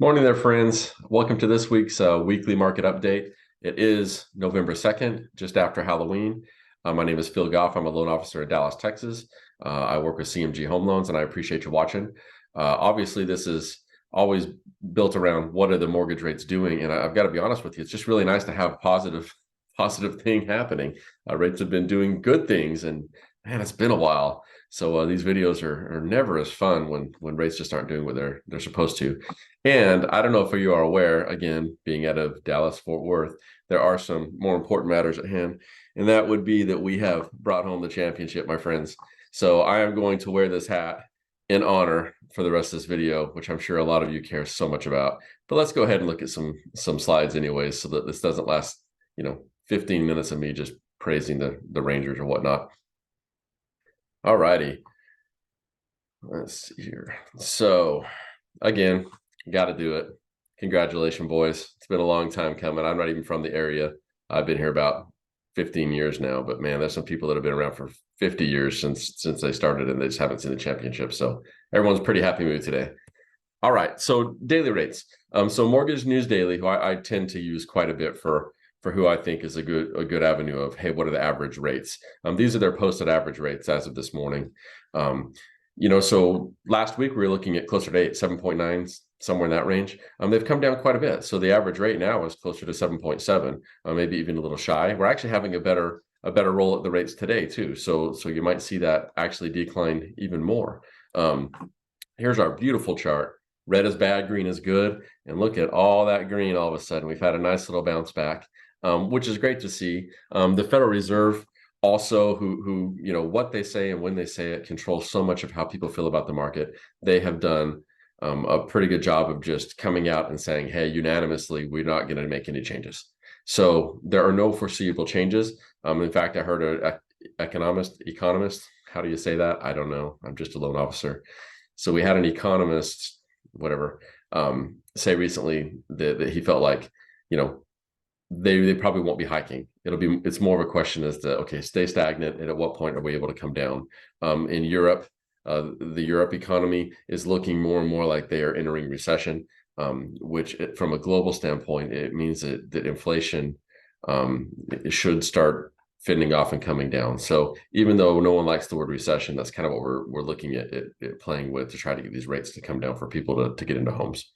Morning there, friends. Welcome to this week's weekly market update. It is November 2nd, just after Halloween. My name is Phil Goff. I'm a loan officer in Dallas, Texas. I work with CMG Home Loans, and I appreciate you watching. Obviously, this is always built around what are the mortgage rates doing, and I've got to be honest with you, it's just really nice to have a positive thing happening. Rates have been doing good things, and man, it's been a while. So these videos are never as fun when rates just aren't doing what they're supposed to. And I don't know if you are aware, again, being out of Dallas, Fort Worth, there are some more important matters at hand. And that would be that we have brought home the championship, my friends. So I am going to wear this hat in honor for the rest of this video, which I'm sure a lot of you care so much about. But let's go ahead and look at some slides anyways, so that this doesn't last, 15 minutes of me just praising the Rangers or whatnot. All righty. Let's see here. So again, got to do it. Congratulations, boys. It's been a long time coming. I'm not even from the area. I've been here about 15 years now, but man, there's some people that have been around for 50 years since they started, and they just haven't seen the championship. So everyone's pretty happy with today. All right, so daily rates. So Mortgage News Daily, who I tend to use quite a bit for who I think is a good avenue of, hey, what are the average rates? These are their posted average rates as of this morning. So last week we were looking at closer to 7.9, somewhere in that range. They've come down quite a bit. So the average rate now is closer to 7.7, maybe even a little shy. We're actually having a better roll at the rates today too. So you might see that actually decline even more. Here's our beautiful chart. Red is bad, green is good. And look at all that green all of a sudden. We've had a nice little bounce back, which is great to see. The Federal Reserve also, who what they say and when they say it controls so much of how people feel about the market. They have done a pretty good job of just coming out and saying, hey, unanimously, we're not going to make any changes. So there are no foreseeable changes. In fact, I heard an economist, how do you say that? I don't know. I'm just a loan officer. So we had an economist, whatever, say recently that he felt like, they probably won't be hiking. It's more of a question as to, okay, stay stagnant, and at what point are we able to come down? In Europe, the Europe economy is looking more and more like they are entering recession, which from a global standpoint, it means that inflation it should start fending off and coming down. So even though no one likes the word recession, that's kind of what we're looking at playing with to try to get these rates to come down for people to get into homes.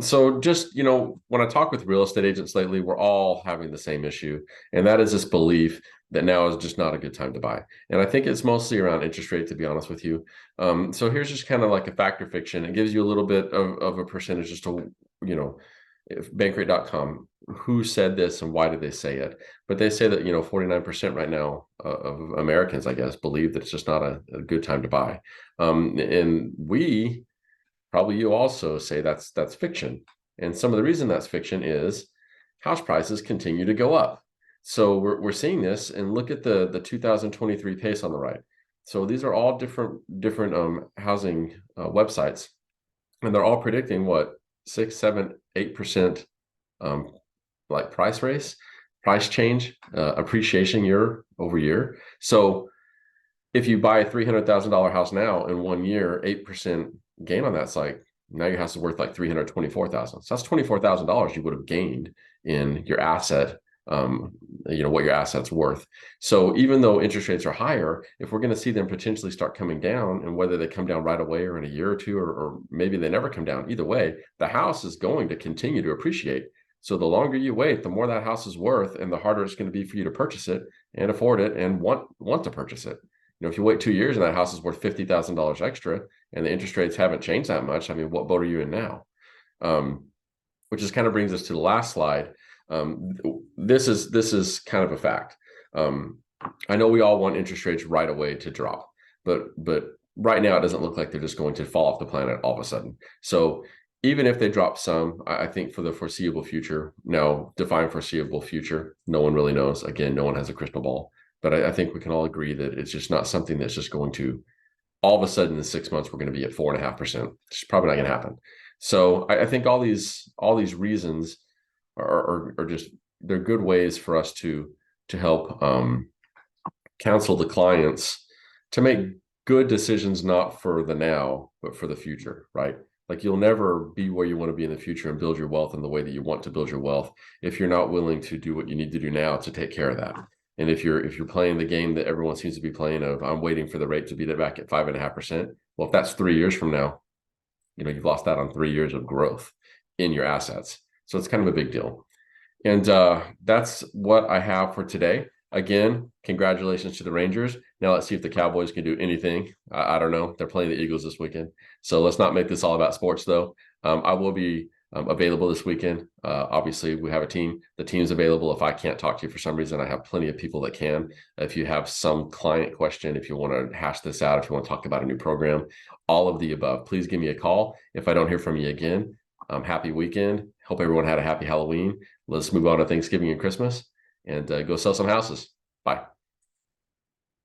So just, when I talk with real estate agents lately, we're all having the same issue, and that is this belief that now is just not a good time to buy. And I think it's mostly around interest rate, to be honest with you. So here's just kind of like a fact or fiction. It gives you a little bit of a percentage as to, if Bankrate.com, who said this and why did they say it? But they say that, 49% right now of Americans, I guess, believe that it's just not a good time to buy. And probably you also say that's fiction. And some of the reason that's fiction is house prices continue to go up. So we're seeing this, and look at the 2023 pace on the right. So these are all different housing websites, and they're all predicting what 6, 7, 8% like price change, appreciation year over year. So if you buy a $300,000 house now in 1 year, 8% gain on that's like, now your house is worth like $324,000. So that's $24,000 you would have gained in your asset, what your asset's worth. So even though interest rates are higher, if we're going to see them potentially start coming down, and whether they come down right away or in a year or two, or maybe they never come down, either way, the house is going to continue to appreciate. So the longer you wait, the more that house is worth, and the harder it's going to be for you to purchase it and afford it and want to purchase it. If you wait 2 years and that house is worth $50,000 extra, and the interest rates haven't changed that much, I mean, what boat are you in now? Which just kind of brings us to the last slide. This is kind of a fact. I know we all want interest rates right away to drop, but right now it doesn't look like they're just going to fall off the planet all of a sudden. So even if they drop some, I think for the foreseeable future, now define foreseeable future, no one really knows. Again, no one has a crystal ball. But I think we can all agree that it's just not something that's just going to, all of a sudden in 6 months, we're going to be at 4.5%. It's probably not going to happen. So I think all these reasons are just, they're good ways for us to help counsel the clients to make good decisions, not for the now, but for the future, right? Like you'll never be where you want to be in the future and build your wealth in the way that you want to build your wealth if you're not willing to do what you need to do now to take care of that. And if you're playing the game that everyone seems to be playing of, I'm waiting for the rate to be back at 5.5%. Well, if that's 3 years from now, you've lost that on 3 years of growth in your assets. So it's kind of a big deal. And that's what I have for today. Again, congratulations to the Rangers. Now let's see if the Cowboys can do anything. I don't know. They're playing the Eagles this weekend. So let's not make this all about sports, though. I will be available this weekend. Obviously, we have a team. The team's available. If I can't talk to you for some reason, I have plenty of people that can. If you have some client question, if you want to hash this out, if you want to talk about a new program, all of the above, please give me a call. If I don't hear from you again, happy weekend. Hope everyone had a happy Halloween. Let's move on to Thanksgiving and Christmas and go sell some houses. Bye.